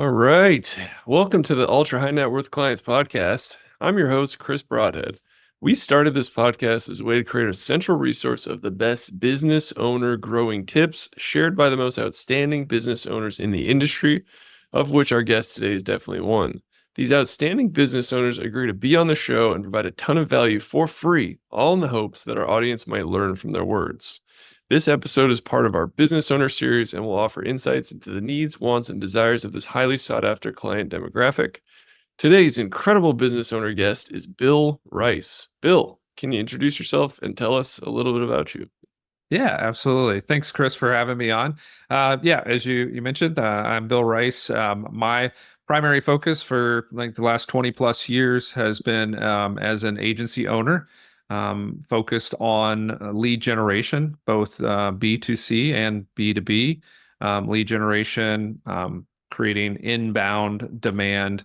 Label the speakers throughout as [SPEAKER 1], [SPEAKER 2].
[SPEAKER 1] All right. Welcome to the Ultra High Net Worth Clients Podcast. I'm your host, Chris Broadhead. We started this podcast as a way to create a central resource of the best business owner growing tips shared by the most outstanding business owners in the industry, of which our guest today is definitely one. These outstanding business owners agree to be on the show and provide a ton of value for free, all in the hopes that our audience might learn from their words. This episode is part of our business owner series and will offer insights into the needs, wants, and desires of this highly sought after client demographic. Today's incredible business owner guest is Bill Rice. Bill, can you introduce yourself and tell us a little bit about you?
[SPEAKER 2] Yeah, absolutely. Thanks, Chris, for having me on. As you mentioned, I'm Bill Rice. My primary focus for like the last 20 plus years has been as an agency owner, focused on lead generation, both B2C and B2B. Lead generation, creating inbound demand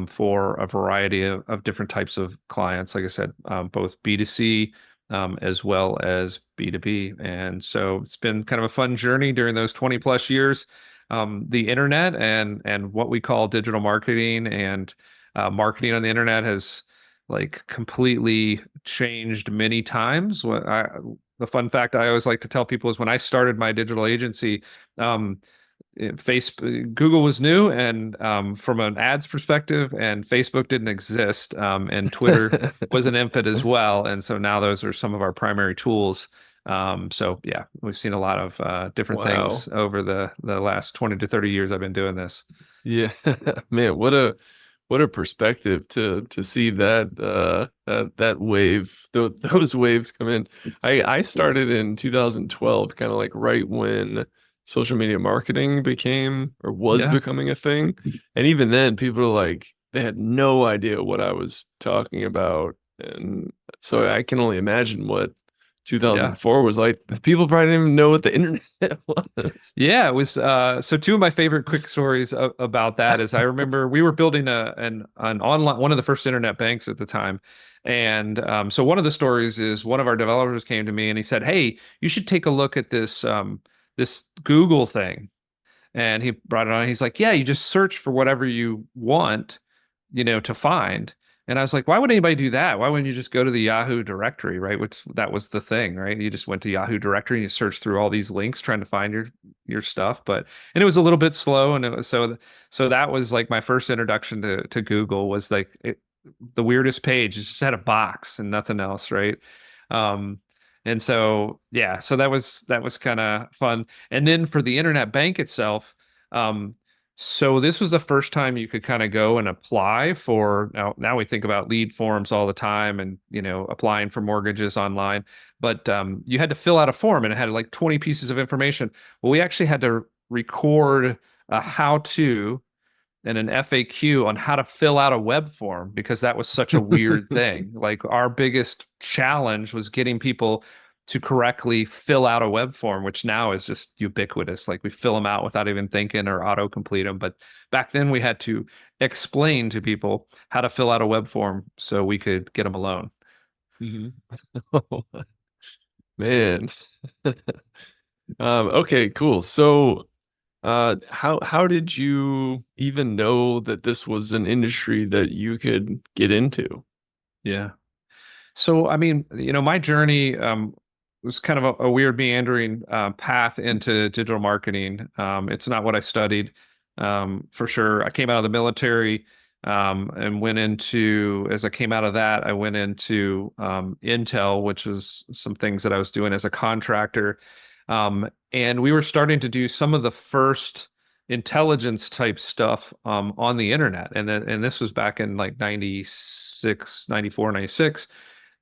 [SPEAKER 2] for a variety of different types of clients. Like I said, both B2C as well as B2B. And so it's been kind of a fun journey during those 20 plus years. The internet and what we call digital marketing and marketing on the internet has like completely changed many times. The fun fact I always like to tell people is when I started my digital agency, Google was new, and from an ads perspective, and Facebook didn't exist, and Twitter was an infant as well. And so now those are some of our primary tools. So yeah, we've seen a lot of different
[SPEAKER 1] Wow.
[SPEAKER 2] things over the last 20 to 30 years I've been doing this.
[SPEAKER 1] Yeah, man, what a perspective to see that wave, those waves come in. I started in 2012, kind of like right when social media marketing became or was
[SPEAKER 2] Yeah.
[SPEAKER 1] becoming a thing. And even then, people were like, they had no idea what I was talking about. And so I can only imagine what
[SPEAKER 2] Yeah.
[SPEAKER 1] 2004 was like. People probably didn't even know what the internet was.
[SPEAKER 2] Yeah, it was so two of my favorite quick stories about that is I remember we were building an online one of the first internet banks at the time. And so one of the stories is one of our developers came to me and he said, "Hey, you should take a look at this Google thing." And he brought it on. He's like, "Yeah, you just search for whatever you want, to find." And I was like, "Why would anybody do that? Why wouldn't you just go to the Yahoo directory, right?" Which that was the thing, right? You just went to Yahoo directory and you searched through all these links trying to find your stuff. And it was a little bit slow, and it was so that was like my first introduction to Google was like the weirdest page. It just had a box and nothing else, right? Um, and so yeah, so that was kind of fun. And then for the internet bank itself, um, so this was the first time you could kind of go and apply for now we think about lead forms all the time and applying for mortgages online, but you had to fill out a form and it had like 20 pieces of information. Well, we actually had to record a how to and an FAQ on how to fill out a web form because that was such a weird thing. Like our biggest challenge was getting people to correctly fill out a web form, which now is just ubiquitous. Like we fill them out without even thinking or autocomplete them. But back then we had to explain to people how to fill out a web form so we could get them a loan.
[SPEAKER 1] Mhm. Oh, man. Okay, cool. So, how did you even know that this was an industry that you could get into?
[SPEAKER 2] Yeah. So, I mean, my journey was kind of a weird meandering path into digital marketing. It's not what I studied, for sure. I came out of the military and as I came out of that, I went into Intel, which was some things that I was doing as a contractor. And we were starting to do some of the first intelligence type stuff on the internet. And this was back in like 96, 94, 96.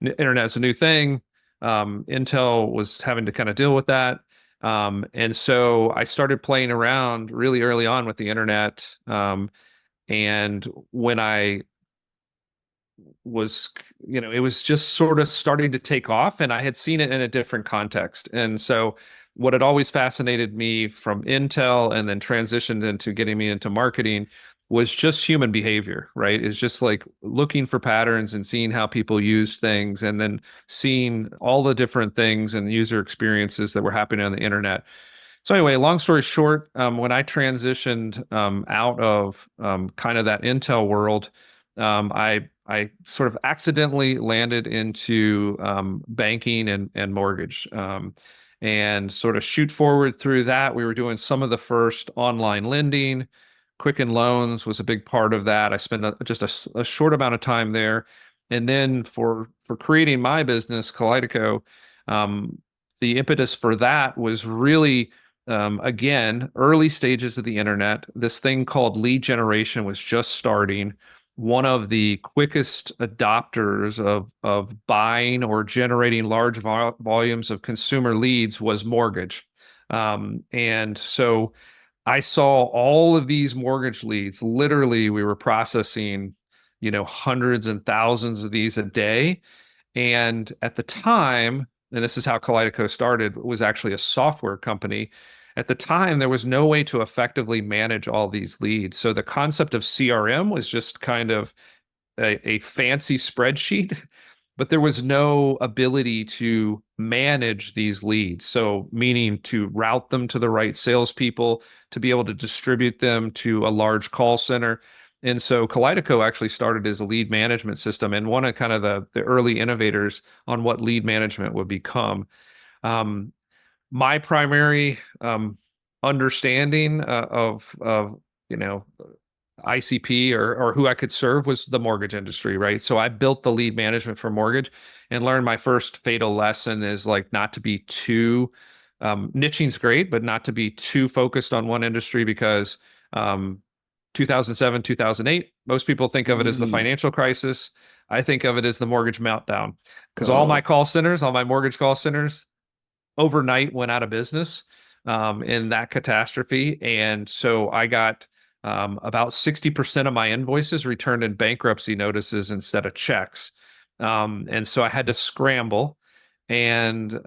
[SPEAKER 2] Internet's a new thing. Intel was having to kind of deal with that. And so I started playing around really early on with the internet. And when I was, it was just sort of starting to take off and I had seen it in a different context. And so what had always fascinated me from Intel and then transitioned into getting me into marketing was just human behavior, right? It's just like looking for patterns and seeing how people use things and then seeing all the different things and user experiences that were happening on the internet. So anyway, long story short, when I transitioned out of kind of that Intel world, I sort of accidentally landed into banking and mortgage. And sort of shoot forward through that, we were doing some of the first online lending. Quicken Loans was a big part of that. I spent a short amount of time there, and then for creating my business, Kaleidico, um, the impetus for that was really again, early stages of the internet. This thing called lead generation was just starting. One of the quickest adopters of buying or generating large volumes of consumer leads was mortgage. And so I saw all of these mortgage leads. Literally, we were processing, hundreds and thousands of these a day. And at the time, and this is how Kaleidico started, was actually a software company. At the time, there was no way to effectively manage all these leads. So the concept of CRM was just kind of a fancy spreadsheet, but there was no ability to manage these leads. So, meaning to route them to the right salespeople, to be able to distribute them to a large call center. And so Kaleidico actually started as a lead management system and one of kind of the early innovators on what lead management would become. Um, my primary understanding of ICP or who I could serve was the mortgage industry, right? So I built the lead management for mortgage and learned my first fatal lesson is like not to be too niching's great, but not to be too focused on one industry because 2007, 2008, most people think of it as the
[SPEAKER 1] Mm.
[SPEAKER 2] financial crisis. I think of it as the mortgage meltdown because all my
[SPEAKER 1] Oh,
[SPEAKER 2] call centers, all my mortgage call centers overnight went out of business in that catastrophe. And so I got about 60% of my invoices returned in bankruptcy notices instead of checks. And so I had to scramble. And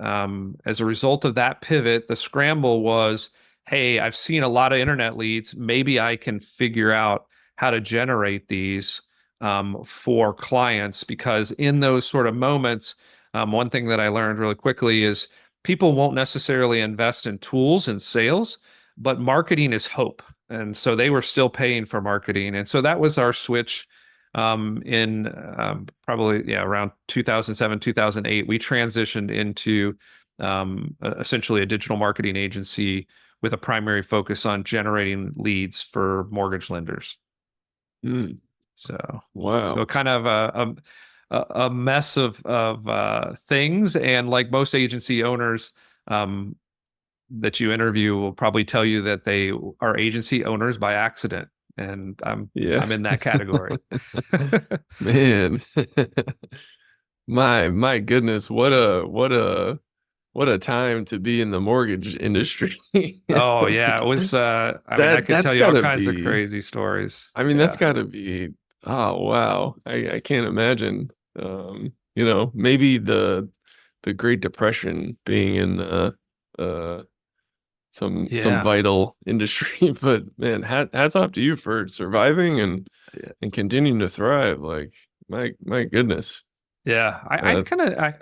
[SPEAKER 2] as a result of that pivot, the scramble was, hey, I've seen a lot of internet leads. Maybe I can figure out how to generate these for clients because in those sort of moments, one thing that I learned really quickly is people won't necessarily invest in tools and sales, but marketing is hope. And so they were still paying for marketing. And so that was our switch in probably around 2007, 2008. We transitioned into essentially a digital marketing agency with a primary focus on generating leads for mortgage lenders.
[SPEAKER 1] mm.
[SPEAKER 2] So,
[SPEAKER 1] Wow.
[SPEAKER 2] so kind of a mess of things, and like most agency owners that you interview will probably tell you that they are agency owners by accident, and
[SPEAKER 1] Yeah.
[SPEAKER 2] I'm in that category.
[SPEAKER 1] Man. My goodness, what a time to be in the mortgage industry.
[SPEAKER 2] Oh yeah, it was. I mean, I
[SPEAKER 1] That
[SPEAKER 2] could
[SPEAKER 1] that's
[SPEAKER 2] tell you all
[SPEAKER 1] gotta
[SPEAKER 2] kinds of
[SPEAKER 1] be,
[SPEAKER 2] crazy stories.
[SPEAKER 1] I mean, that's
[SPEAKER 2] Yeah,
[SPEAKER 1] gotta be, oh wow. I can't imagine. Maybe the Great Depression being in uh some
[SPEAKER 2] yeah,
[SPEAKER 1] vital industry, but man, hats off to you for surviving and continuing to thrive. Like my goodness.
[SPEAKER 2] yeah. I
[SPEAKER 1] Uh,
[SPEAKER 2] kind of,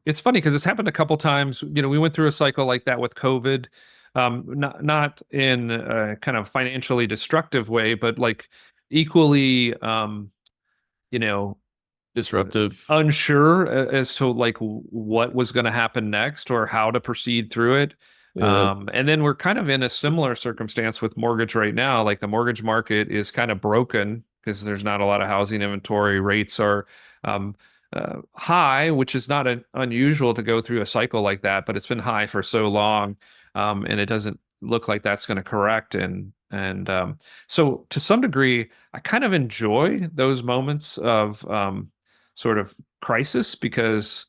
[SPEAKER 2] it's funny because it's happened a couple times. We went through a cycle like that with COVID, not in a kind of financially destructive way, but like equally, you know,
[SPEAKER 1] Disruptive.
[SPEAKER 2] unsure as to like what was going to happen next or how to proceed through it.
[SPEAKER 1] Yeah.
[SPEAKER 2] And then we're kind of in a similar circumstance with mortgage right now. Like the mortgage market is kind of broken because there's not a lot of housing inventory. Rates are um, high, which is not unusual to go through a cycle like that, but it's been high for so long, and it doesn't look like that's going to correct. And so to some degree, I kind of enjoy those moments of sort of crisis because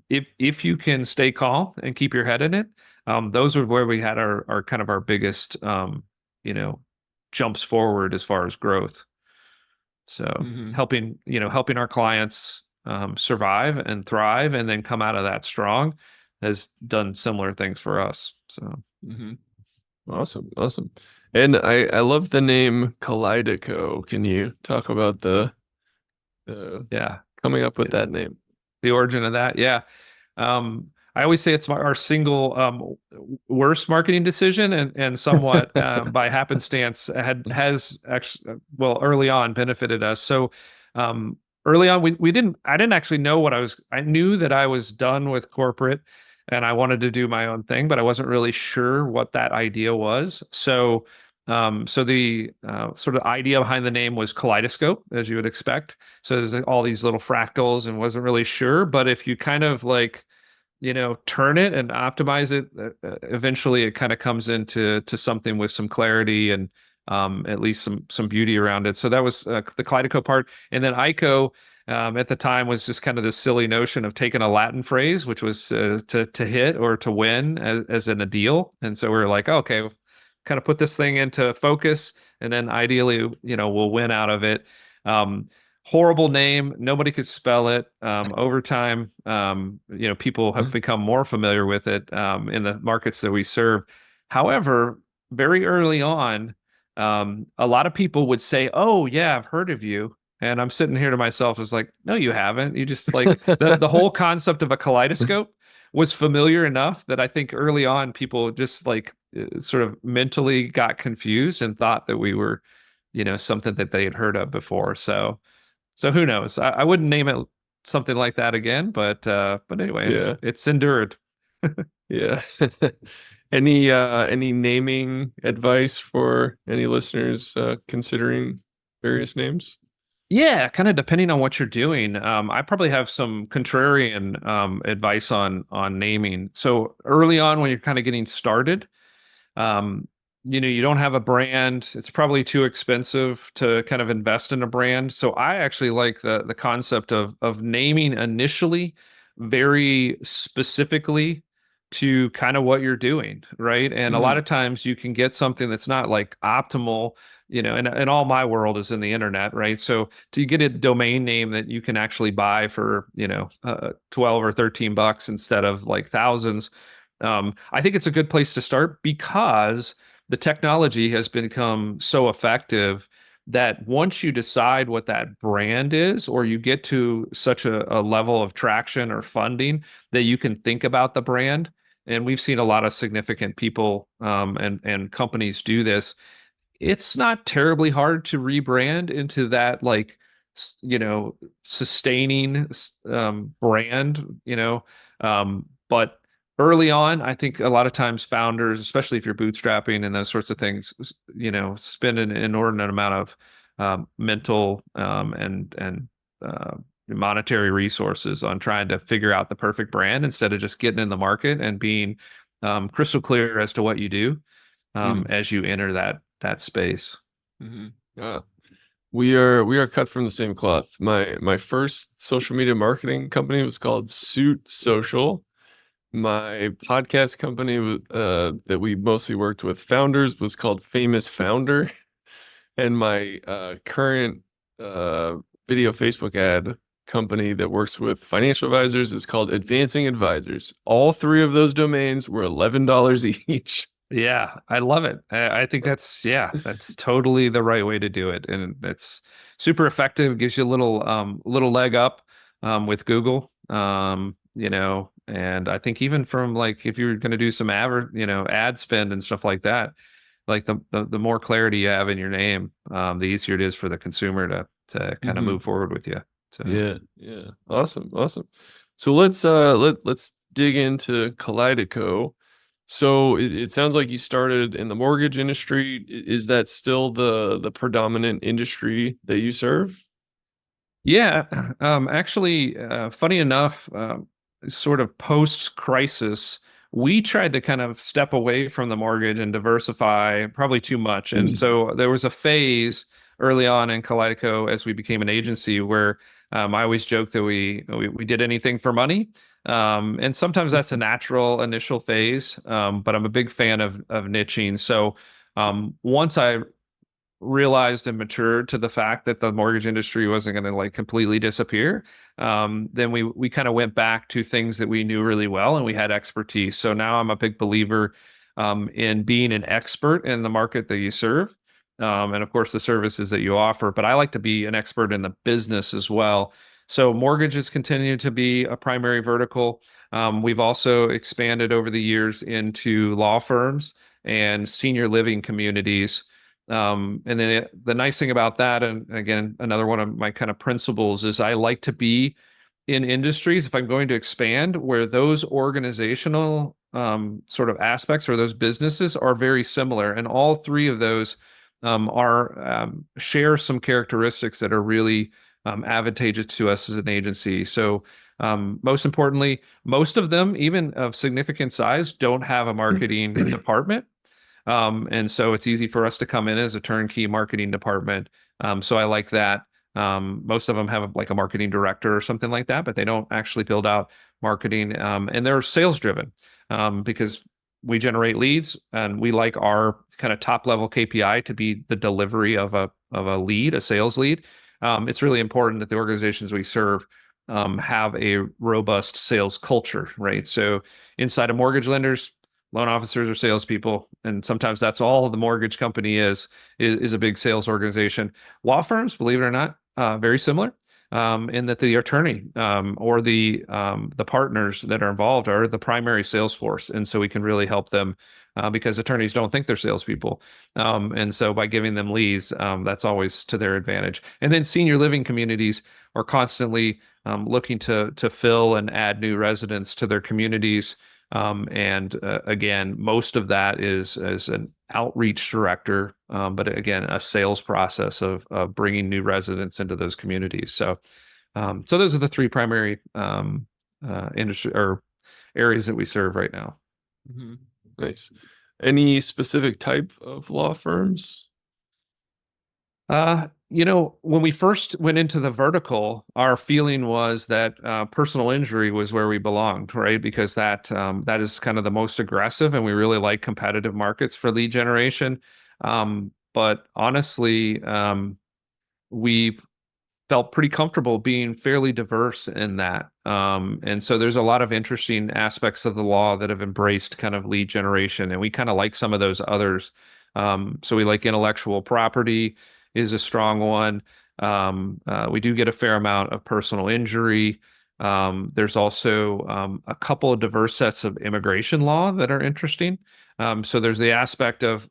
[SPEAKER 2] if you can stay calm and keep your head in it, those are where we had our kind of our biggest you know jumps forward as far as growth. So
[SPEAKER 1] Hmm.
[SPEAKER 2] helping our clients survive and thrive and then come out of that strong has done similar things for us. So
[SPEAKER 1] Hmm. Awesome. Awesome. And I love the name Kaleidico. Can you talk about the
[SPEAKER 2] yeah,
[SPEAKER 1] coming up with
[SPEAKER 2] yeah.
[SPEAKER 1] that name?
[SPEAKER 2] The origin of that, yeah. I always say it's our single worst marketing decision, and somewhat by happenstance has actually well early on benefited us. So early on, we didn't I didn't actually know what I knew that I was done with corporate and I wanted to do my own thing, but I wasn't really sure what that idea was. So the sort of idea behind the name was kaleidoscope, as you would expect. So there's like all these little fractals, and wasn't really sure. But if you kind of like, turn it and optimize it, eventually it kind of comes into something with some clarity and at least some beauty around it. So that was the Kaleidico part, and then Ico. At the time was just kind of this silly notion of taking a Latin phrase, which was to hit or to win as in a deal. And so we were like, okay, kind of put this thing into focus, and then ideally, we'll win out of it. Horrible name, nobody could spell it. Over time, people have become more familiar with it in the markets that we serve. However, very early on, a lot of people would say, "Oh yeah, I've heard of you." And I'm sitting here to myself as like, no, you haven't. You just like the whole concept of a kaleidoscope was familiar enough that I think early on people just like sort of mentally got confused and thought that we were, something that they had heard of before. So who knows? I wouldn't name it something like that again, but anyway,
[SPEAKER 1] Yeah.
[SPEAKER 2] it's endured.
[SPEAKER 1] Yeah. Any naming advice for any listeners considering various names?
[SPEAKER 2] Yeah, kind of depending on what you're doing. I probably have some contrarian advice on naming. So early on, when you're kind of getting started, um, you don't have a brand. It's probably too expensive to kind of invest in a brand. So I actually like the concept of naming initially very specifically to kind of what you're doing, right? And a lot
[SPEAKER 1] Mhm.
[SPEAKER 2] of times you can get something that's not like optimal, and all my world is in the internet, right? So to get a domain name that you can actually buy for, 12 or 13 bucks instead of like thousands, I think it's a good place to start because the technology has become so effective that once you decide what that brand is, or you get to such a level of traction or funding that you can think about the brand, and we've seen a lot of significant people and companies do this, it's not terribly hard to rebrand into that like sustaining brand, but early on, I think a lot of times founders, especially if you're bootstrapping and those sorts of things, spend an inordinate amount of mental and monetary resources on trying to figure out the perfect brand instead of just getting in the market and being crystal clear as to what you do as you enter that space.
[SPEAKER 1] Mhm. We are cut from the same cloth. My first social media marketing company was called Suit Social. My podcast company that we mostly worked with founders was called Famous Founder, and my current uh, video Facebook ad company that works with financial advisors is called Advancing Advisors. All three of those domains were $11 each.
[SPEAKER 2] Yeah, I love it. I think that's totally the right way to do it, and it's super effective. Gives you a little leg up with Google, and I think even from like if you're going to do some ad spend and stuff like that, like the more clarity you have in your name, the easier it is for the consumer to kind of
[SPEAKER 1] Mhm.
[SPEAKER 2] move forward with you. So.
[SPEAKER 1] Yeah, yeah. Awesome, awesome. So let's dig into Kaleidico. So it sounds like you started in the mortgage industry. Is that still the predominant industry that you serve?
[SPEAKER 2] Yeah, actually, funny enough, sort of post crisis, we tried to kind of step away from the mortgage and diversify, probably too much. And so there was a phase early on in Kaleidico as we became an agency where I always joke that we did anything for money. And sometimes that's a natural initial phase, but I'm a big fan of niching. So once I realized and matured to the fact that the mortgage industry wasn't going to like completely disappear, then we kind of went back to things that we knew really well and we had expertise. So now I'm a big believer in being an expert in the market that you serve, and of course the services that you offer. But I like to be an expert in the business as well. So mortgages continue to be a primary vertical. We've also expanded over the years into law firms and senior living communities. And then the nice thing about that, and again, another one of my kind of principles is I like to be in industries, if I'm going to expand, where those organizational sort of aspects or those businesses are very similar. And all three of those are share some characteristics that are really advantageous to us as an agency. So most importantly, most of them, even of significant size, don't have a marketing department. And so it's easy for us to come in as a turnkey marketing department. So I like that. Most of them have like a marketing director or something like that, but they don't actually build out marketing. And they're sales driven because we generate leads, and we like our kind of top level KPI to be the delivery of a lead, a sales lead. It's really important that the organizations we serve have a robust sales culture, right? So inside of mortgage lenders, loan officers are salespeople, and sometimes that's all the mortgage company is a big sales organization. Law firms, believe it or not, very similar in that the attorney or the partners that are involved are the primary sales force, and so we can really help them because attorneys don't think they're salespeople, and so by giving them leads, that's always to their advantage. And then senior living communities are constantly looking to fill and add new residents to their communities. And again, most of that is as an outreach director, but again, a sales process of bringing new residents into those communities. So those are the three primary industry or areas that we serve right now.
[SPEAKER 1] Mhm. Nice. Any specific type of law firms?
[SPEAKER 2] When we first went into the vertical, our feeling was that personal injury was where we belonged, right? Because that is kind of the most aggressive, and we really like competitive markets for lead generation. But honestly, we felt pretty comfortable being fairly diverse in that. And so there's a lot of interesting aspects of the law that have embraced kind of lead generation, and we kind of like some of those others. So we like intellectual property is a strong one. We do get a fair amount of personal injury. There's also a couple of diverse sets of immigration law that are interesting. So there's the aspect of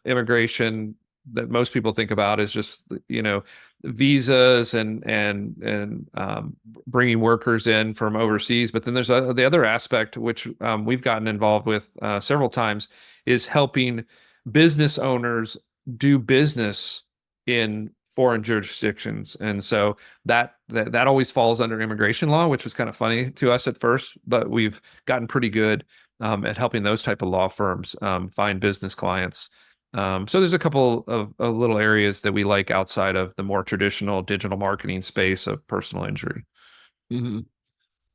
[SPEAKER 2] immigration that most people think about is just, visas and bringing workers in from overseas. But then there's the other aspect, which we've gotten involved with several times, is helping business owners do business in foreign jurisdictions. And so that always falls under immigration law, which was kind of funny to us at first, but we've gotten pretty good at helping those type of law firms find business clients. So there's a couple of little areas that we like outside of the more traditional digital marketing space of personal injury.
[SPEAKER 1] Mhm.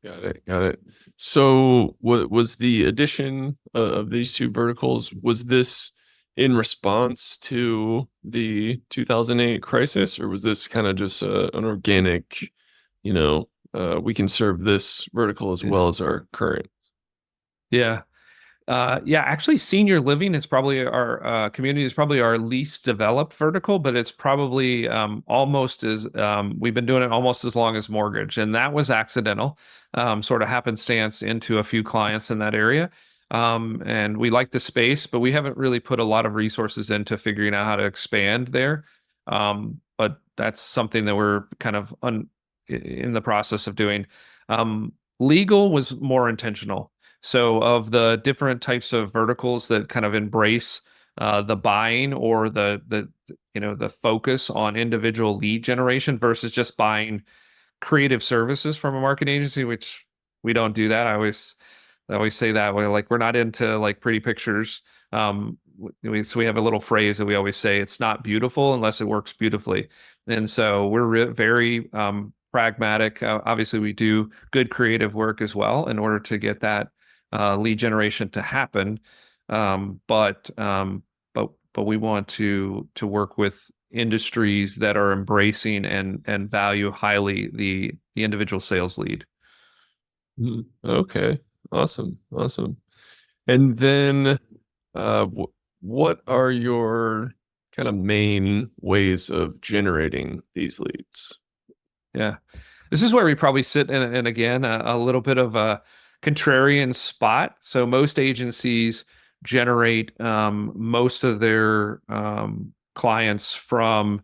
[SPEAKER 1] Got it. Got it. So, what was the addition of these two verticals? Was this in response to the 2008 crisis, or was this kind of just an organic, we can serve this vertical as
[SPEAKER 2] Yeah.
[SPEAKER 1] well as our current?
[SPEAKER 2] Yeah. Yeah, actually, senior living is probably our community is probably our least developed vertical, but it's probably almost as we've been doing it almost as long as mortgage, and that was accidental, sort of happenstance into a few clients in that area. And we like the space, but we haven't really put a lot of resources into figuring out how to expand there. But that's something that we're kind of in the process of doing. Legal was more intentional. So of the different types of verticals that kind of embrace the buying or the focus on individual lead generation versus just buying creative services from a marketing agency, which we don't do that. I always say that we're not into like pretty pictures. So we have a little phrase that we always say: it's not beautiful unless it works beautifully. And so we're very pragmatic. Obviously, we do good creative work as well in order to get that lead generation to happen. But we want to work with industries that are embracing and value highly the individual sales lead.
[SPEAKER 1] Okay. Awesome. Awesome. And then, what are your kind of main ways of generating these leads?
[SPEAKER 2] Yeah. This is where we probably sit in again, a little bit of a contrarian spot. So most agencies generate most of their clients from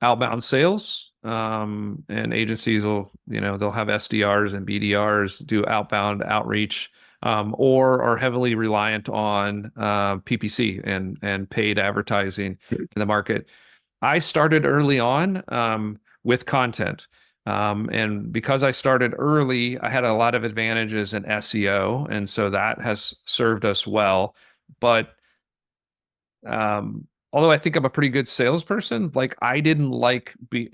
[SPEAKER 2] outbound sales. And agencies will, they'll have SDRs and BDRs do outbound outreach, or are heavily reliant on PPC and paid advertising in the market. I started early on with content. And because I started early, I had a lot of advantages in SEO. And so that has served us well. But although I think I'm a pretty good salesperson, like I didn't like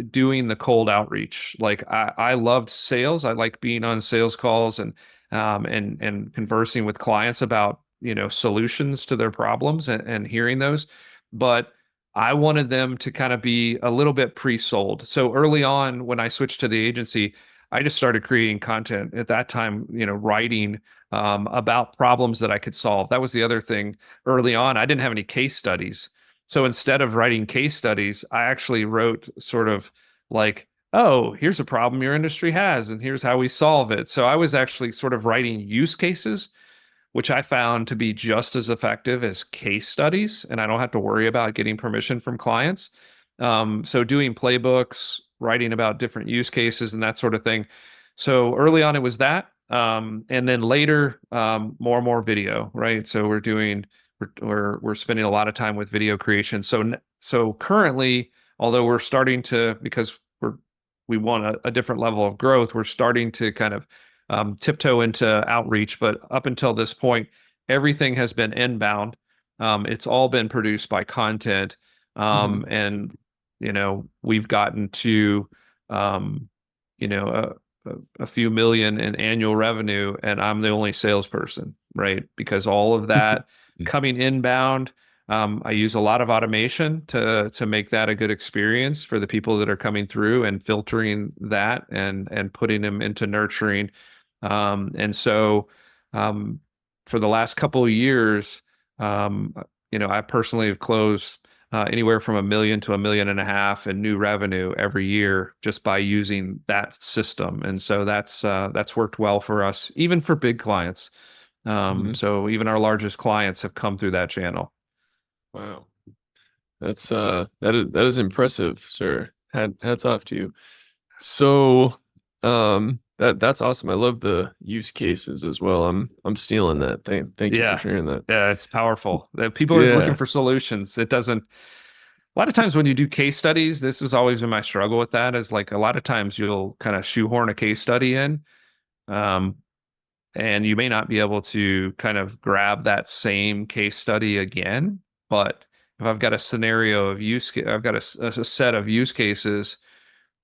[SPEAKER 2] doing the cold outreach. Like I loved sales. I like being on sales calls and conversing with clients about, solutions to their problems and hearing those. But I wanted them to kind of be a little bit pre-sold. So early on, when I switched to the agency, I just started creating content at that time, writing about problems that I could solve. That was the other thing early on. I didn't have any case studies. So instead of writing case studies, I actually wrote sort of like, oh, here's a problem your industry has, and here's how we solve it. So I was actually sort of writing use cases, which I found to be just as effective as case studies, and I don't have to worry about getting permission from clients. So doing playbooks, writing about different use cases and that sort of thing. So early on, it was that. And then later, more and more video, right? So we're spending a lot of time with video creation. So currently, although we're starting to, because we want a different level of growth, we're starting to kind of tiptoe into outreach. But up until this point, everything has been inbound. It's all been produced by content. And, we've gotten to, a few million in annual revenue, and I'm the only salesperson, right? Because all of that coming inbound, I use a lot of automation to make that a good experience for the people that are coming through, and filtering that and putting them into nurturing. And so for the last couple of years, I personally have closed anywhere from $1 million to $1.5 million in new revenue every year just by using that system. And so that's worked well for us, even for big clients. So even our largest clients have come through that channel.
[SPEAKER 1] Wow. That's that is impressive, sir. Hats off to you. So that's awesome. I love the use cases as well. I'm stealing that. Thank you for sharing that.
[SPEAKER 2] Yeah, it's powerful. People are looking for solutions. It doesn't, a lot of times when you do case studies, this has always been my struggle with that, is like a lot of times you'll kind of shoehorn a case study in. And you may not be able to kind of grab that same case study again. But if I've got a scenario of I've got a set of use cases.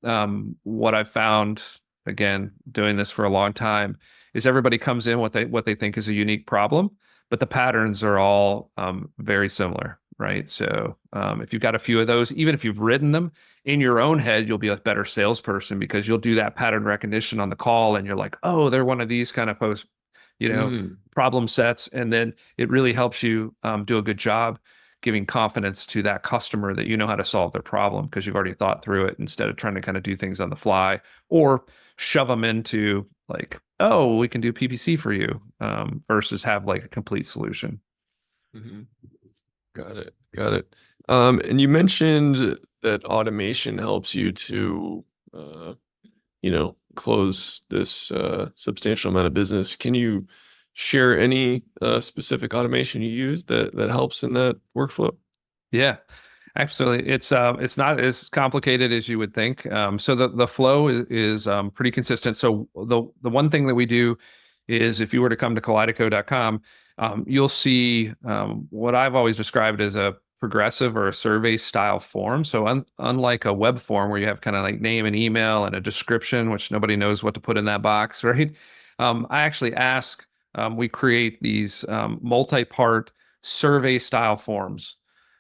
[SPEAKER 2] What I've found, again, doing this for a long time, is everybody comes in what they think is a unique problem, but the patterns are all very similar, right? So if you've got a few of those, even if you've written them in your own head, you'll be a better salesperson, because you'll do that pattern recognition on the call, and you're like, oh, they're one of these kind of problem sets, and then it really helps you do a good job giving confidence to that customer that you know how to solve their problem, because you've already thought through it, instead of trying to kind of do things on the fly or shove them into like, oh, we can do PPC for you, versus have like a complete solution.
[SPEAKER 1] Got it. And you mentioned that automation helps you to, close this substantial amount of business. Can you share any specific automation you use that helps in that workflow?
[SPEAKER 2] Yeah, absolutely. It's not as complicated as you would think. So the flow is pretty consistent. So the one thing that we do is, if you were to come to kaleidico.com, you'll see what I've always described as a progressive or a survey style form. So unlike a web form where you have kind of like name and email and a description, which nobody knows what to put in that box, right? I actually ask, we create these multi-part survey style forms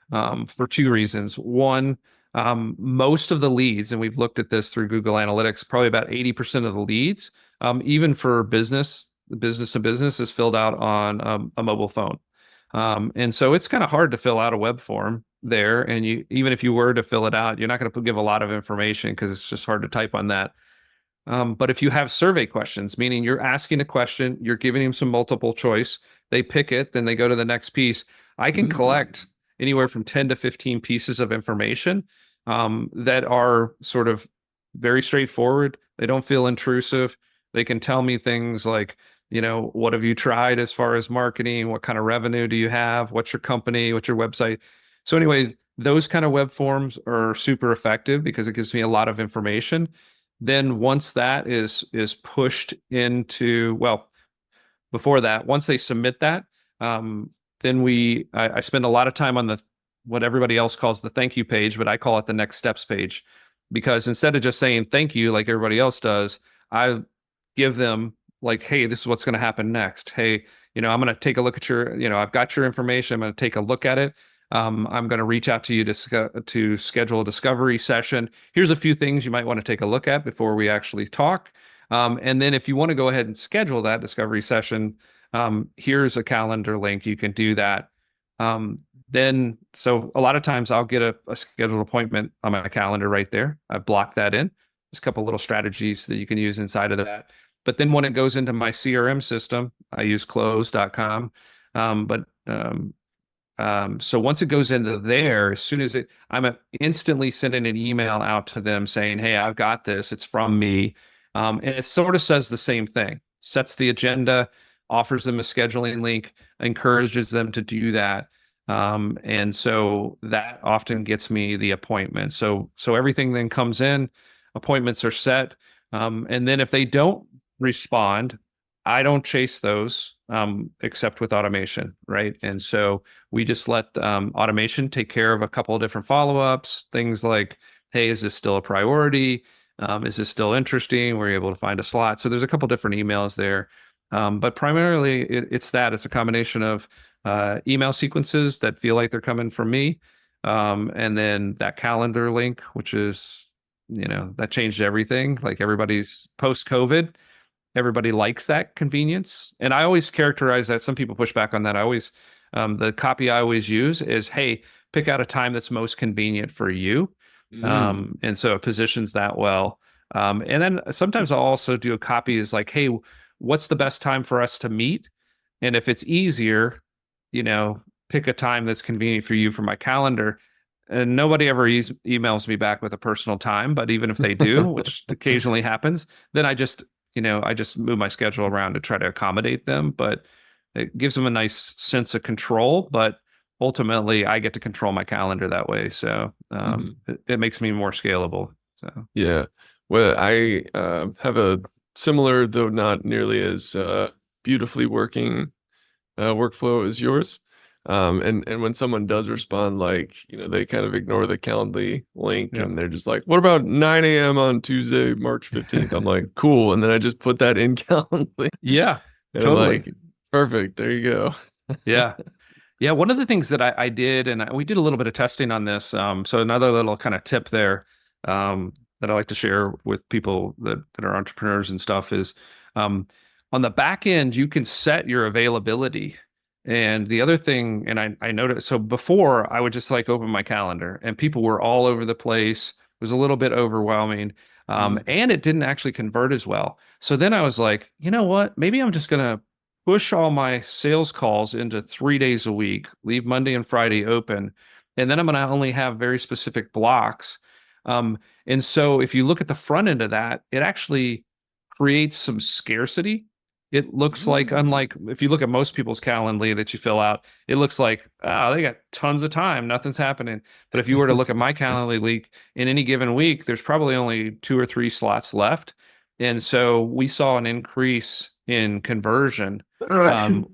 [SPEAKER 2] for two reasons. One, most of the leads, and we've looked at this through Google Analytics, probably about 80% of the leads, even for business to business, is filled out on a mobile phone. And so it's kind of hard to fill out a web form there. And even if you were to fill it out, you're not going to give a lot of information, because it's just hard to type on that. But if you have survey questions, meaning you're asking a question, you're giving them some multiple choice, they pick it, then they go to the next piece. I can
[SPEAKER 1] Mm.
[SPEAKER 2] collect anywhere from 10 to 15 pieces of information that are sort of very straightforward. They don't feel intrusive. They can tell me things like, what have you tried as far as marketing? What kind of revenue do you have? What's your company? What's your website? So anyway, those kind of web forms are super effective because it gives me a lot of information. Then once that is pushed into, well, before that, once they submit that, then I spend a lot of time on the what everybody else calls the thank you page, but I call it the next steps page, because instead of just saying thank you like everybody else does, I give them like, hey, this is what's going to happen next. Hey, I'm going to take a look at your, I've got your information. I'm going to take a look at it. I'm going to reach out to you to schedule a discovery session. Here's a few things you might want to take a look at before we actually talk. And then if you want to go ahead and schedule that discovery session, here's a calendar link. You can do that. So a lot of times I'll get a scheduled appointment on my calendar right there. I block that in. There's a couple little strategies that you can use inside of that. But then when it goes into my CRM system, I use close.com. So once it goes into there, as soon as I'm instantly sending an email out to them saying, hey, I've got this. It's from me. And it sort of says the same thing, sets the agenda, offers them a scheduling link, encourages them to do that. And so that often gets me the appointment. So everything then comes in, appointments are set. And then if they don't respond, I don't chase those except with automation, right? And so we just let automation take care of a couple of different follow-ups, things like, hey, is this still a priority? Is this still interesting? We're able to find a slot. So there's a couple different emails there. But primarily it's a combination of email sequences that feel like they're coming from me. And then that calendar link, which is, that changed everything. Like everybody's post-COVID, everybody likes that convenience. And I always characterize that. Some people push back on that. The copy I always use is, hey, pick out a time that's most convenient for you.
[SPEAKER 1] Mm.
[SPEAKER 2] And so it positions that well. And then sometimes I'll also do a copy is like, hey, what's the best time for us to meet? And if it's easier, pick a time that's convenient for you for my calendar. And nobody ever emails me back with a personal time, but even if they do, which occasionally happens, then I just move my schedule around to try to accommodate them, but it gives them a nice sense of control. But ultimately, I get to control my calendar that way. So
[SPEAKER 1] Mhm.
[SPEAKER 2] it makes me more scalable. So
[SPEAKER 1] Yeah. Well, I have a similar, though not nearly as beautifully working workflow as yours. And when someone does respond, like, they kind of ignore the Calendly link
[SPEAKER 2] yeah,
[SPEAKER 1] and they're just like, what about 9 a.m. on Tuesday, March 15th? I'm like, cool. And then I just put that in Calendly
[SPEAKER 2] yeah,
[SPEAKER 1] and I'm
[SPEAKER 2] totally,
[SPEAKER 1] like, perfect. There you go.
[SPEAKER 2] yeah. Yeah, one of the things that I did, and we did a little bit of testing on this. So another little kind of tip there that I like to share with people that are entrepreneurs and stuff is on the back end, you can set your availability. And the other thing, and I noticed, so before I would just like open my calendar and people were all over the place. It was a little bit overwhelming.
[SPEAKER 1] Mm.
[SPEAKER 2] And it didn't actually convert as well. So then I was like, you know what? Maybe I'm just going to push all my sales calls into 3 days a week, leave Monday and Friday open, and then I'm going to only have very specific blocks. And so if you look at the front end of that, it actually creates some scarcity. It looks like,
[SPEAKER 1] Mm.
[SPEAKER 2] unlike if you look at most people's Calendly that you fill out, it looks like, oh, they got tons of time, nothing's happening. But if you were to look at my Calendly leak in any given week, there's probably only 2 or 3 slots left. And so we saw an increase in conversion um,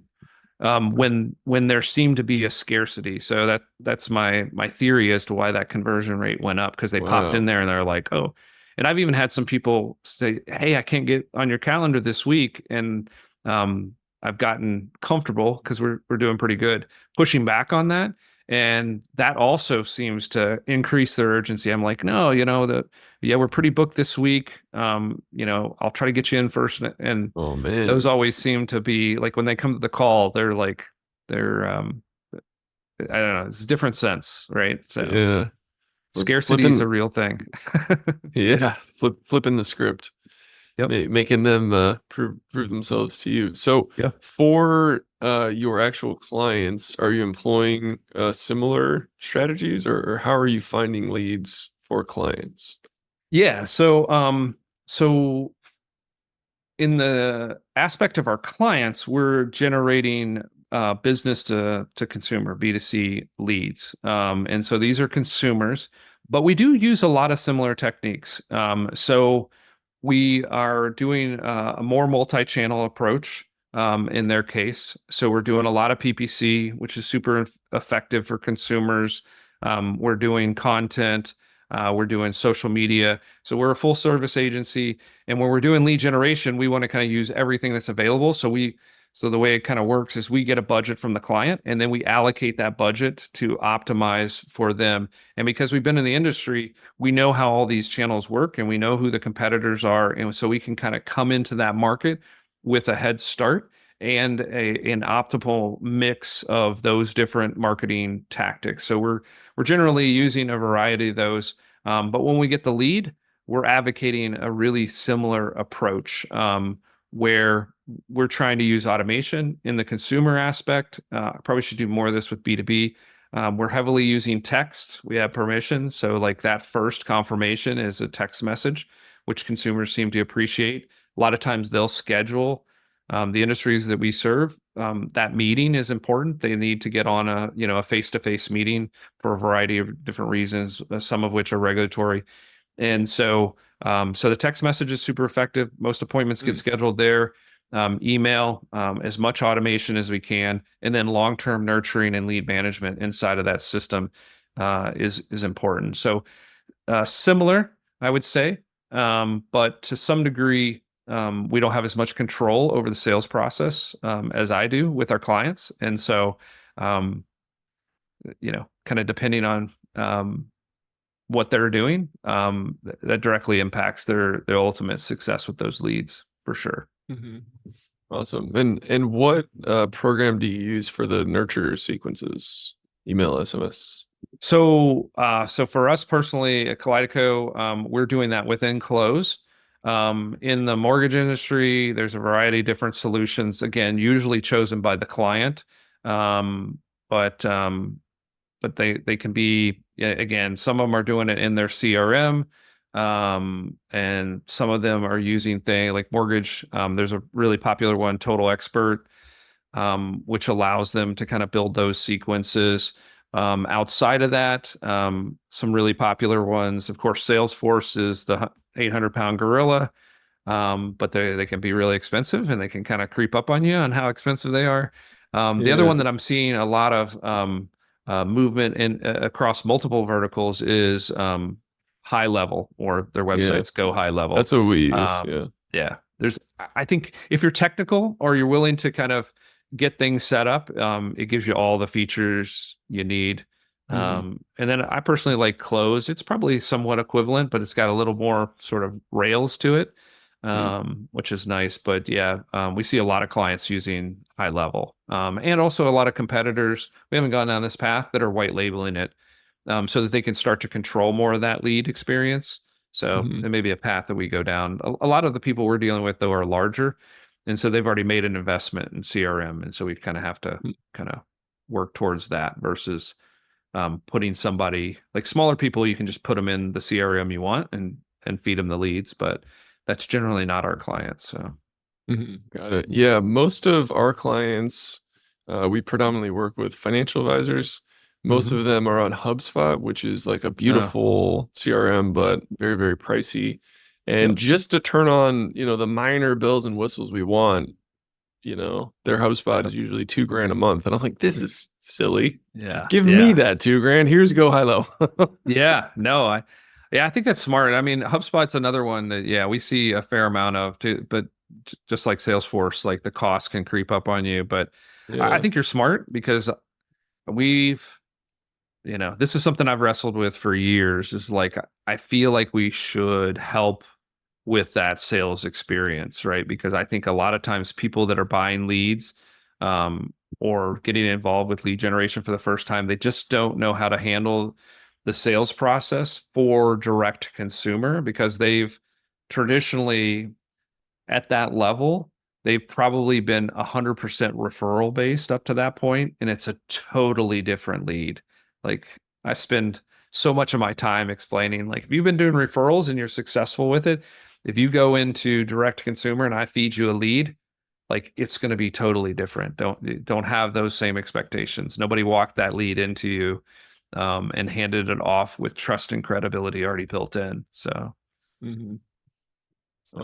[SPEAKER 2] when there seemed to be a scarcity. So that's my theory as to why that conversion rate went up, because they popped in
[SPEAKER 1] Wow.
[SPEAKER 2] there and they're like, oh. And I've even had some people say, hey, I can't get on your calendar this week, and I've gotten comfortable because we're doing pretty good pushing back on that. And that also seems to increase their urgency. I'm like, no, we're pretty booked this week. I'll try to get you in first. And
[SPEAKER 1] Oh,
[SPEAKER 2] those
[SPEAKER 1] man.
[SPEAKER 2] always seem to be like when they come to the call, they're I don't know, it's a different sense, right? So
[SPEAKER 1] Yeah.
[SPEAKER 2] scarcity is a
[SPEAKER 1] Flipping.
[SPEAKER 2] real thing.
[SPEAKER 1] Yeah. Flipping the script.
[SPEAKER 2] Yep.
[SPEAKER 1] making them prove themselves to you. So
[SPEAKER 2] Yeah.
[SPEAKER 1] for your actual clients, are you employing similar strategies, or how are you finding leads for clients?
[SPEAKER 2] Yeah. So in the aspect of our clients, we're generating business to consumer B2C leads, and so these are consumers, but we do use a lot of similar techniques. So we are doing a more multi-channel approach in their case. So we're doing a lot of PPC, which is super effective for consumers. We're doing content. We're doing social media. So we're a full service agency. And when we're doing lead generation, we want to kind of use everything that's available. So the way it kind of works is we get a budget from the client and then we allocate that budget to optimize for them. And because we've been in the industry, we know how all these channels work and we know who the competitors are. And so we can kind of come into that market with a head start and an optimal mix of those different marketing tactics. So we're generally using a variety of those. But when we get the lead, we're advocating a really similar approach where we're trying to use automation in the consumer aspect. I probably should do more of this with B2B. We're heavily using text. We have permission. So like that first confirmation is a text message, which consumers seem to appreciate. A lot of times they'll schedule the industries that we serve. That meeting is important. They need to get on a face-to-face meeting for a variety of different reasons, some of which are regulatory. And so the text message is super effective. Most appointments get scheduled there. Email, as much automation as we can, and then long-term nurturing and lead management inside of that system is important. So similar, I would say, but to some degree, we don't have as much control over the sales process as I do with our clients, and so kind of depending on what they're doing, that directly impacts their ultimate success with those leads for sure.
[SPEAKER 1] Mhm. Awesome. And what program do you use for the nurture sequences? Email, SMS?
[SPEAKER 2] So for us personally at Kaleidico, we're doing that within Close. In the mortgage industry, there's a variety of different solutions, again, usually chosen by the client. Um, but but they can be, again, some of them are doing it in their CRM, and some of them are using things like mortgage. There's a really popular one, Total Expert, which allows them to kind of build those sequences. Outside of that, some really popular ones, of course, Salesforce is the 800-pound gorilla, but they can be really expensive and they can kind of creep up on you on how expensive they are. The other
[SPEAKER 1] Yeah.
[SPEAKER 2] one that I'm seeing a lot of movement in across multiple verticals is High Level, or their
[SPEAKER 1] Yeah.
[SPEAKER 2] websites go High Level.
[SPEAKER 1] That's what we use.
[SPEAKER 2] Um,
[SPEAKER 1] Yeah.
[SPEAKER 2] yeah, I think if you're technical or you're willing to kind of get things set up, it gives you all the features you need.
[SPEAKER 1] Mhm.
[SPEAKER 2] And then I personally like Close. It's probably somewhat equivalent, but it's got a little more sort of rails to it,
[SPEAKER 1] Mm.
[SPEAKER 2] which is nice. But yeah, we see a lot of clients using High Level, and also a lot of competitors. We haven't gone down this path that are white labeling it, so that they can start to control more of that lead experience. So
[SPEAKER 1] Mhm.
[SPEAKER 2] it may be a path that we go down. A lot of the people we're dealing with, though, are larger, and so they've already made an investment in CRM, and so we kind of have to
[SPEAKER 1] Mm.
[SPEAKER 2] kind of work towards that versus putting somebody like smaller people. You can just put them in the CRM you want and feed them the leads, but that's generally not our clients. So
[SPEAKER 1] Mhm. Got it. Yeah, most of our clients, we predominantly work with financial advisors. Most
[SPEAKER 2] hmm
[SPEAKER 1] of them are on HubSpot, which is like a
[SPEAKER 2] uh,
[SPEAKER 1] beautiful CRM, but very, very pricey. And
[SPEAKER 2] yep,
[SPEAKER 1] just to turn on, the minor bells and whistles we want, their HubSpot
[SPEAKER 2] yep,
[SPEAKER 1] is usually 2 grand a month. And I'm like, this is silly.
[SPEAKER 2] yeah,
[SPEAKER 1] Give me
[SPEAKER 2] yeah.
[SPEAKER 1] that 2 grand. Here's Go High Low.
[SPEAKER 2] Yeah, no, I think that's smart. I mean, HubSpot's another one that, yeah, we see a fair amount of too, but just like Salesforce, like the cost can creep up on you. But I
[SPEAKER 1] Yeah.
[SPEAKER 2] think you're smart because we've, this is something I've wrestled with for years, is like, I feel like we should help with that sales experience, right? Because I think a lot of times people that are buying leads, or getting involved with lead generation for the first time, they just don't know how to handle the sales process for direct to consumer because they've traditionally at that level, they've probably been 100% referral based up to that point, and it's a totally different lead. Like I spend so much of my time explaining, like if you've been doing referrals and you're successful with it, if you go into direct consumer and I feed you a lead, like it's going to be totally different. Don't have those same expectations. Nobody walked that lead into you and handed it off with trust and credibility already built in. So,
[SPEAKER 1] Mhm.
[SPEAKER 2] so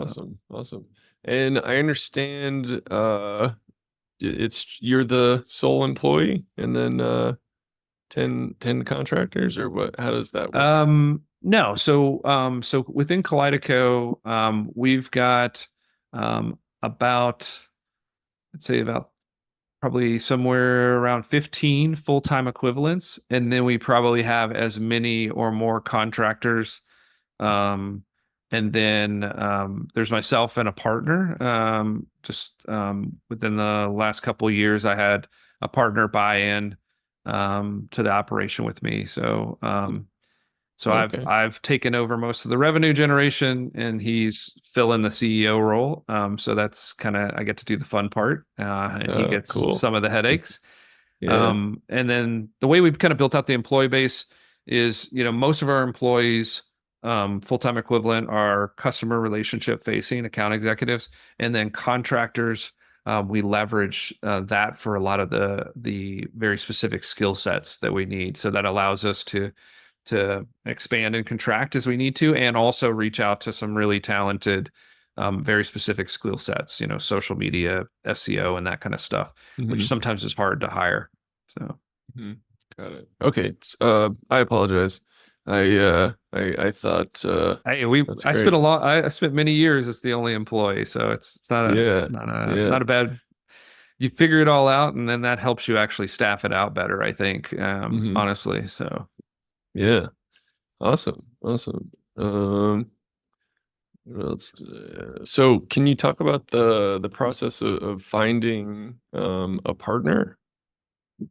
[SPEAKER 1] Awesome. And I understand, you're the sole employee and then, 10 contractors, or what? How does that work?
[SPEAKER 2] no. So within Kaleidico, we've got about, I'd say about probably somewhere around 15 full-time equivalents, and then we probably have as many or more contractors. Um, and then there's myself and a partner. Just within the last couple of years, I had a partner buy in to the operation with me. So
[SPEAKER 1] Mm,
[SPEAKER 2] so I've
[SPEAKER 1] okay.
[SPEAKER 2] I've taken over most of the revenue generation, and he's filling the CEO role. So that's kind of, I get to do the fun part, and he gets
[SPEAKER 1] Cool.
[SPEAKER 2] some of the headaches.
[SPEAKER 1] Yeah.
[SPEAKER 2] And then the way we've kind of built out the employee base is, most of our employees, full-time equivalent, are customer relationship facing account executives, and then contractors. We leverage that for a lot of the very specific skill sets that we need. So that allows us to expand and contract as we need to, and also reach out to some really talented, very specific skill sets, social media, SEO, and that kind of stuff, which
[SPEAKER 1] Mhm.
[SPEAKER 2] sometimes is hard to hire. So,
[SPEAKER 1] Mhm. Got it. Okay. I apologize. I thought,
[SPEAKER 2] hey,
[SPEAKER 1] that's
[SPEAKER 2] I spent
[SPEAKER 1] great.
[SPEAKER 2] a lot, I spent many years as the only employee. So it's not a,
[SPEAKER 1] Yeah. Yeah.
[SPEAKER 2] not a bad, you figure it all out, and then that helps you actually staff it out better, I think,
[SPEAKER 1] Mhm.
[SPEAKER 2] honestly. So,
[SPEAKER 1] Yeah. Awesome. What else? So can you talk about the process of finding, a partner?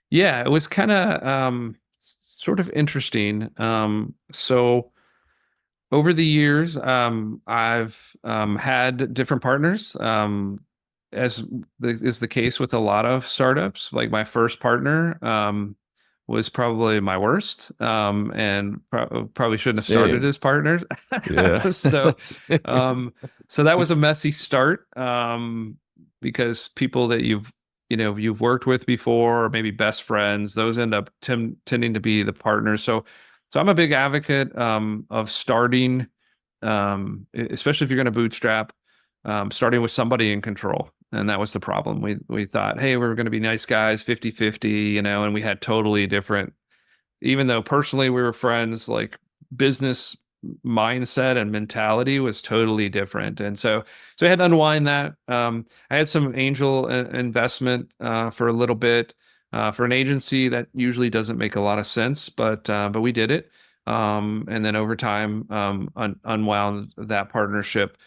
[SPEAKER 2] yeah, it was kind of, sort of interesting. So, over the years, I've had different partners, as is the case with a lot of startups. Like my first partner was probably my worst, and probably shouldn't have started
[SPEAKER 1] Same.
[SPEAKER 2] as partners.
[SPEAKER 1] Yeah.
[SPEAKER 2] so,
[SPEAKER 1] Same.
[SPEAKER 2] um, so that was a messy start, because people that you've worked with before, or maybe best friends, those end up tending to be the partners. So I'm a big advocate of starting, especially if you're going to bootstrap, starting with somebody in control. And that was the problem. We thought, hey, we're going to be nice guys, 50-50, and we had totally different, even though personally we were friends, like business mindset and mentality was totally different. And so I had to unwind that. I had some angel investment for a little bit, for an agency that usually doesn't make a lot of sense, but we did it. And then over time, unwound that partnership.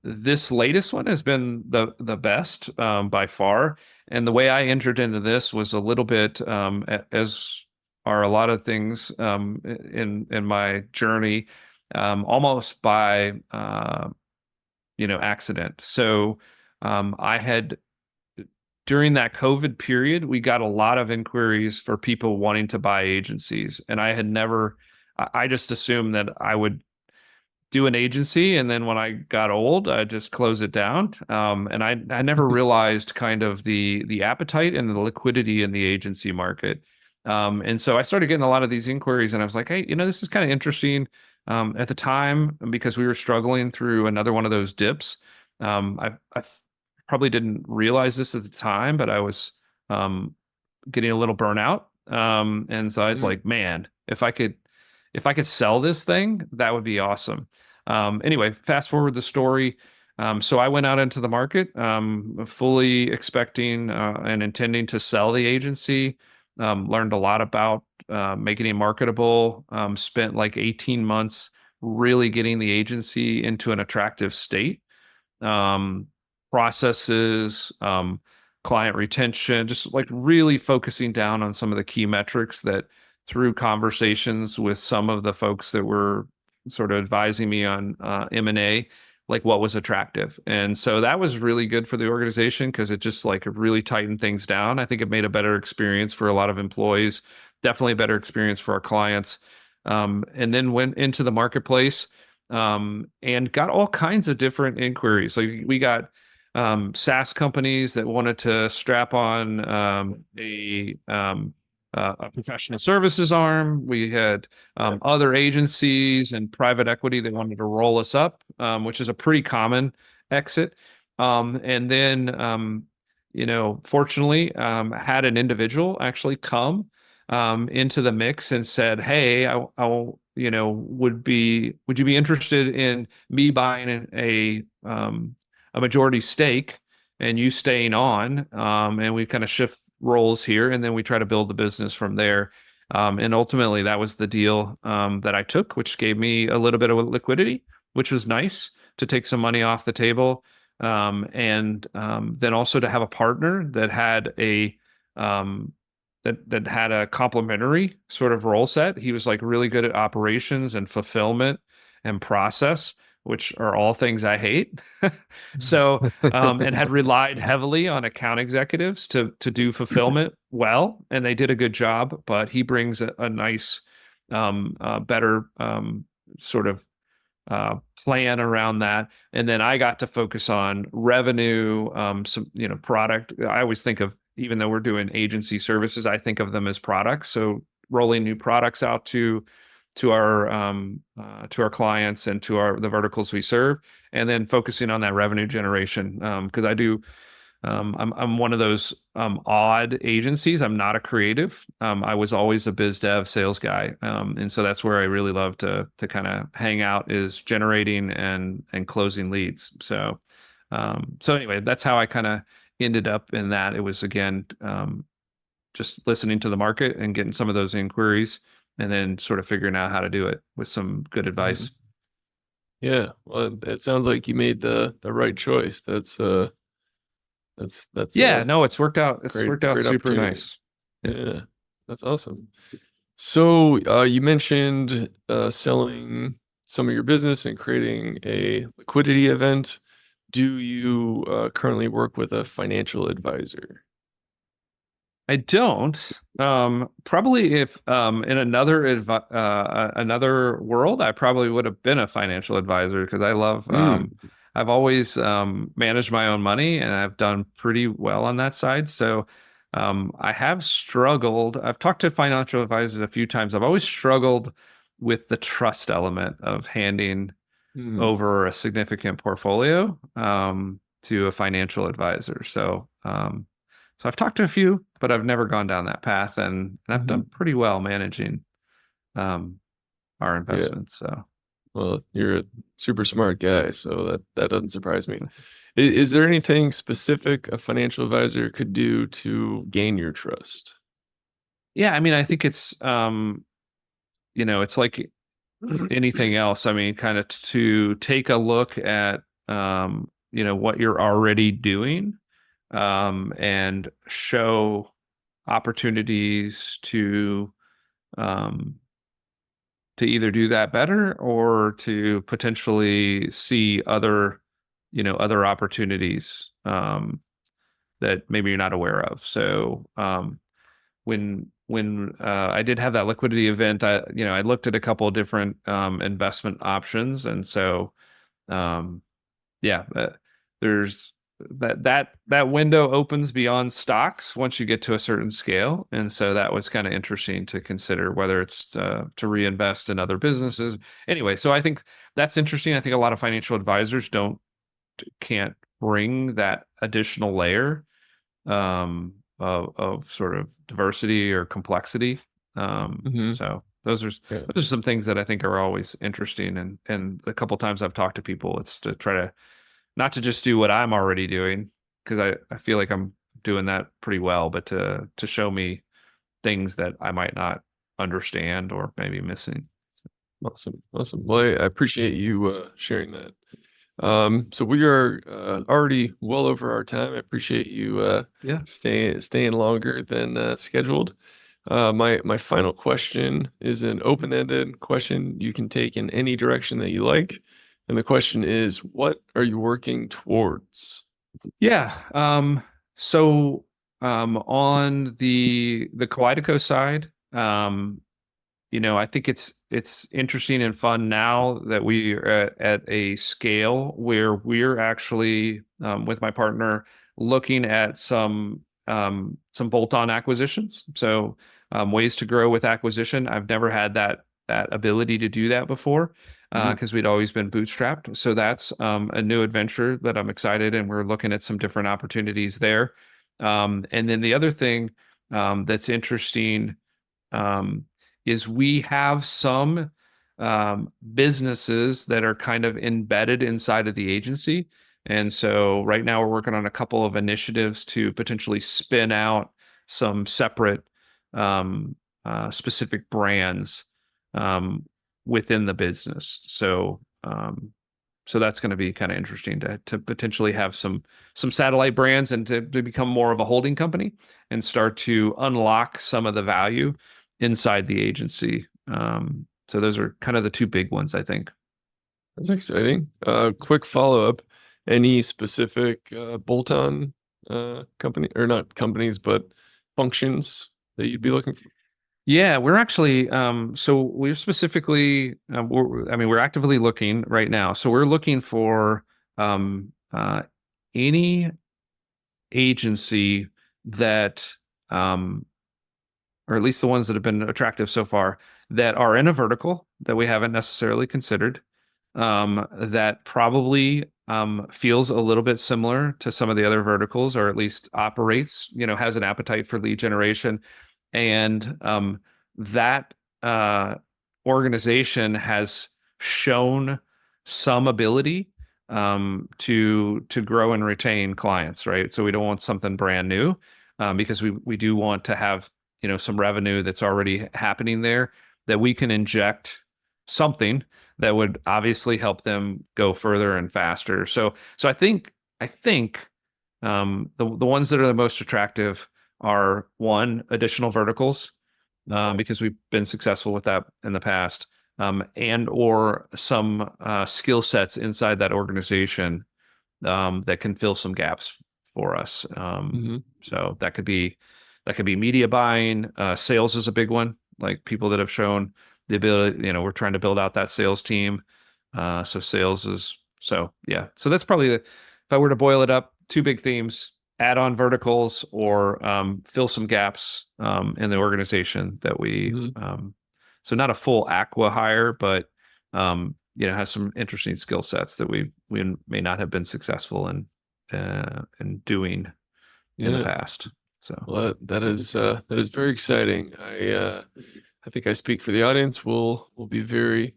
[SPEAKER 2] This latest one has been the best, by far. And the way I entered into this was a little bit, as are a lot of things, in my journey, almost by accident. So I had, during that COVID period, we got a lot of inquiries for people wanting to buy agencies, and I had never. I just assumed that I would do an agency, and then when I got old, I just close it down. And I never realized kind of the appetite and the liquidity in the agency market. And so I started getting a lot of these inquiries, and I was like, hey, this is kind of interesting. At the time, because we were struggling through another one of those dips. I probably didn't realize this at the time, but I was um, getting a little burnout. And so it's
[SPEAKER 1] Mm,
[SPEAKER 2] like, man, if I could sell this thing, that would be awesome. Anyway, fast forward the story. So I went out into the market, fully expecting and intending to sell the agency. Learned a lot about making it marketable. Spent like 18 months really getting the agency into an attractive state. Um, processes, client retention, just like really focusing down on some of the key metrics that, through conversations with some of the folks that were sort of advising me on M&A, like what was attractive. And so that was really good for the organization because it just like really tightened things down. I think it made a better experience for a lot of employees, definitely a better experience for our clients. And then went into the marketplace and got all kinds of different inquiries. Like we got SaaS companies that wanted to strap on a professional services arm. We had other agencies and private equity that wanted to roll us up, which is a pretty common exit. And then, fortunately, had an individual actually come into the mix and said, "Hey, would you be interested in me buying a majority stake and you staying on?" And we kind of shift roles here, and then we try to build the business from there. And ultimately, that was the deal that I took, which gave me a little bit of liquidity, which was nice to take some money off the table. And then also to have a partner that had that had a complementary sort of role set. He was like really good at operations and fulfillment and process, which are all things I hate. So, and had relied heavily on account executives to do fulfillment well, and they did a good job. But he brings a nice, better sort of plan around that. And then I got to focus on revenue, some product. I always think of, even though we're doing agency services, I think of them as products. So rolling new products out to our clients and to the verticals we serve, and then focusing on that revenue generation. Because I'm one of those odd agencies. I'm not a creative. I was always a biz dev sales guy, and so that's where I really love to kind of hang out, is generating and closing leads. So anyway, that's how I kind of ended up in that. It was, again, just listening to the market and getting some of those inquiries, and then sort of figuring out how to do it with some good advice.
[SPEAKER 1] Yeah, well, it sounds like you made the right choice. That's
[SPEAKER 2] Yeah, no, it's worked out. It's worked out
[SPEAKER 1] great
[SPEAKER 2] super nice.
[SPEAKER 1] Yeah, that's awesome. So you mentioned selling some of your business and creating a liquidity event. Do you currently work with a financial advisor?
[SPEAKER 2] I don't. Probably if in another world, I probably would have been a financial advisor, because I love I've always managed my own money, and I've done pretty well on that side. So I have struggled. I've talked to financial advisors a few times. I've always struggled with the trust element of handing over a significant portfolio to a financial advisor. So I've talked to a few, but I've never gone down that path, and I've done pretty well managing our investments.
[SPEAKER 1] Yeah.
[SPEAKER 2] So,
[SPEAKER 1] well, you're a super smart guy, so that doesn't surprise me. Is there anything specific a financial advisor could do to gain your trust?
[SPEAKER 2] yeah, I mean, I think it's it's like anything else. I mean, kind of to take a look at what you're already doing, and show opportunities to either do that better, or to potentially see other opportunities that maybe you're not aware of. So when I did have that liquidity event, I looked at a couple of different investment options, and so yeah, there's that window opens beyond stocks once you get to a certain scale. And so that was kind of interesting to consider, whether it's to reinvest in other businesses. Anyway, so I think that's interesting. I think a lot of financial advisors can't bring that additional layer of sort of diversity or complexity. So those are some things that I think are always interesting. And a couple times I've talked to people, it's to try to not to just do what I'm already doing, because I feel like I'm doing that pretty well, but to show me things that I might not understand or maybe missing.
[SPEAKER 1] Awesome. Well, I appreciate you sharing that. So we are already well over our time. I appreciate you staying longer than scheduled. My final question is an open-ended question you can take in any direction that you like. And the question is, what are you working towards?
[SPEAKER 2] Yeah. So on the Kaleidico side, I think it's interesting and fun now that we are at a scale where we're actually with my partner looking at some bolt-on acquisitions. So ways to grow with acquisition. I've never had that ability to do that before
[SPEAKER 1] Mhm.
[SPEAKER 2] because we'd always been bootstrapped. So that's a new adventure that I'm excited, and we're looking at some different opportunities there. And then the other thing that's interesting um, is we have some businesses that are kind of embedded inside of the agency. And so right now we're working on a couple of initiatives to potentially spin out some separate um, specific brands um, within the business. So that's going to be kind of interesting to potentially have some satellite brands and to become more of a holding company and start to unlock some of the value inside the agency. So those are kind of the two big ones, I think.
[SPEAKER 1] That's exciting. Quick follow-up. Any specific bolt-on company, or not companies, but functions that you'd be looking for?
[SPEAKER 2] Yeah, we're actually so we're specifically we're actively looking right now. So we're looking for um, any agency that or at least the ones that have been attractive so far, that are in a vertical that we haven't necessarily considered, that probably feels a little bit similar to some of the other verticals, or at least operates, has an appetite for lead generation. And that organization has shown some ability to grow and retain clients, right? So we don't want something brand new because we do want to have some revenue that's already happening there that we can inject something that would obviously help them go further and faster. So I think the ones that are the most attractive are, one, additional verticals because we've been successful with that in the past, and or some skill sets inside that organization that can fill some gaps for us.
[SPEAKER 1] Mhm.
[SPEAKER 2] So that could be media buying. Sales is a big one. Like people that have shown the ability. We're trying to build out that sales team. So sales is yeah. So that's probably if I were to boil it up, two big themes: add on verticals or fill some gaps in the organization that we.
[SPEAKER 1] Mhm.
[SPEAKER 2] So not a full aqua hire, but has some interesting skill sets that we may not have been successful in doing in the
[SPEAKER 1] Yeah.
[SPEAKER 2] past. So
[SPEAKER 1] Well, that is very exciting. I think I speak for the audience. We'll be very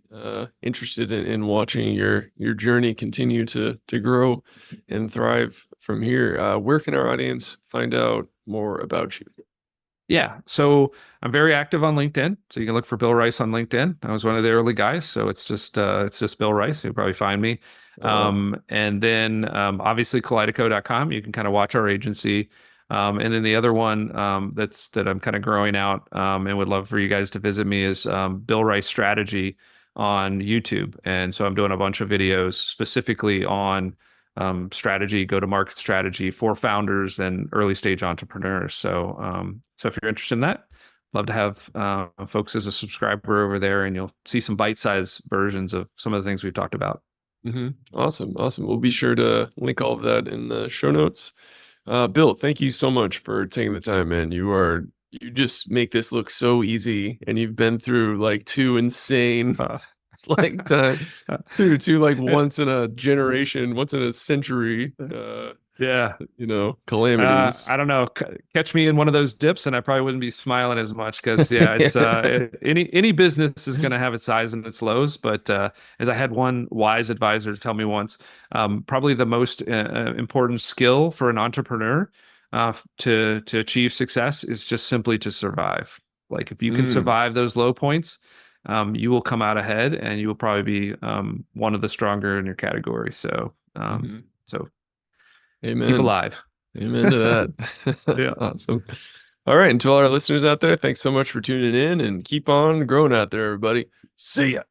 [SPEAKER 1] interested in watching your journey continue to grow and thrive from here. Where can our audience find out more about you?
[SPEAKER 2] yeah, so I'm very active on LinkedIn. So you can look for Bill Rice on LinkedIn. I was one of the early guys, so it's just Bill Rice. You'll probably find me.
[SPEAKER 1] Uh,
[SPEAKER 2] And then obviously Kaleidico.com. You can kind of watch our agency. And then the other one that I'm kind of growing out and would love for you guys to visit me is Bill Rice Strategy on YouTube. And so I'm doing a bunch of videos specifically on strategy, go-to-market strategy for founders and early stage entrepreneurs. So if you're interested in that, love to have folks as a subscriber over there, and you'll see some bite-sized versions of some of the things we've talked about.
[SPEAKER 1] Awesome. We'll be sure to link all of that in the show notes. Bill, thank you so much for taking the time, man. You just make this look so easy, and you've been through like two insane
[SPEAKER 2] Uh,
[SPEAKER 1] like two like once in a generation, once in a century
[SPEAKER 2] yeah.
[SPEAKER 1] calamities.
[SPEAKER 2] I don't know. Catch me in one of those dips, and I probably wouldn't be smiling as much because, yeah, it's any business is going to have its highs and its lows. But as I had one wise advisor tell me once, probably the most important skill for an entrepreneur to achieve success is just simply to survive. Like if you can
[SPEAKER 1] Mm,
[SPEAKER 2] survive those low points, you will come out ahead, and you will probably be one of the stronger in your category.
[SPEAKER 1] mhm.
[SPEAKER 2] So keep
[SPEAKER 1] Amen.
[SPEAKER 2] alive.
[SPEAKER 1] Amen to that.
[SPEAKER 2] Yeah.
[SPEAKER 1] Awesome. All right. And to all our listeners out there, thanks so much for tuning in, and keep on growing out there, everybody. See ya.